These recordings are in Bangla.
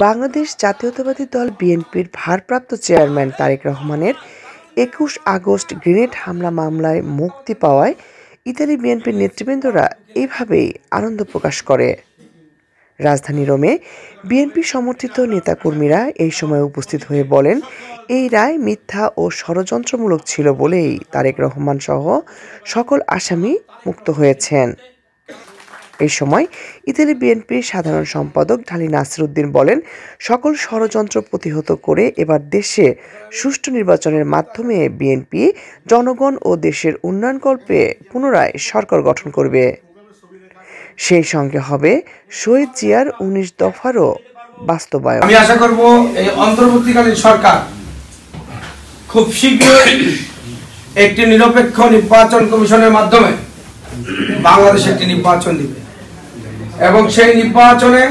বাংলাদেশ জাতীয়তাবাদী দল বিএনপির ভারপ্রাপ্ত চেয়ারম্যান তারেক রহমানের ২১ আগস্ট গ্রেনেড হামলা মামলায় মুক্তি পাওয়ায় ইতালি বিএনপির নেতৃবৃন্দরা এভাবেই আনন্দ প্রকাশ করে। রাজধানী রোমে বিএনপি সমর্থিত নেতাকর্মীরা এই সময় উপস্থিত হয়ে বলেন, এই রায় মিথ্যা ও ষড়যন্ত্রমূলক ছিল বলেই তারেক রহমান সহ সকল আসামি মুক্ত হয়েছেন। এই সময় ইতালি বিএনপির সাধারণ সম্পাদক ঢালী নাসির উদ্দিন বলেন, সকল ষড়যন্ত্র প্রতিহত করে এবার দেশে সুষ্ঠু নির্বাচনের মাধ্যমে বিএনপি জনগণ ও দেশের উন্নয়নকল্পে পুনরায় সরকার গঠন করবে। সেই সঙ্গে হবে শহীদ জিয়ার ১৯ দফারও বাস্তবায়ন। আমি আশা করব এই অন্তর্বর্তীকালীন সরকার খুব শীঘ্রই একটি নিরপেক্ষ নির্বাচন কমিশনের মাধ্যমে বাংলাদেশে একটি নির্বাচন দিবে এবং সেই নির্বাচনে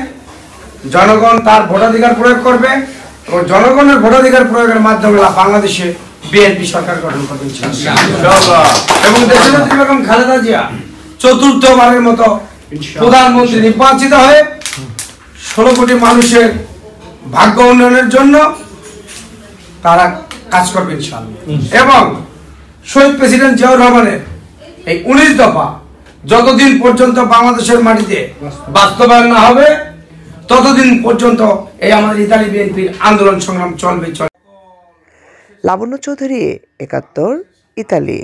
জনগণ তার ভোটাধিকার প্রয়োগ করবে এবং জনগণের ভোটাধিকার প্রয়োগের মাধ্যমে বাংলাদেশে বিএনপি সরকার গঠন করবে ইনশাআল্লাহ। এবং দেশনেত্রী বেগম খালেদা জিয়া চতুর্থবারের মতো প্রধানমন্ত্রী নির্বাচিত হয়ে ১৬ কোটি মানুষের ভাগ্য উন্নয়নের জন্য তারা কাজ করবে ইনশাআল্লাহ। এবং শহীদ প্রেসিডেন্ট জিয়াউর রহমানের এই ১৯ দফা যতদিন পর্যন্ত বাংলাদেশের মাটিতে বাস্তবায়ন না হবে ততদিন পর্যন্ত এই আমাদের ইতালি বিএনপির আন্দোলন সংগ্রাম চলবে। লাবণ্য চৌধুরী, ৭১, ইতালি।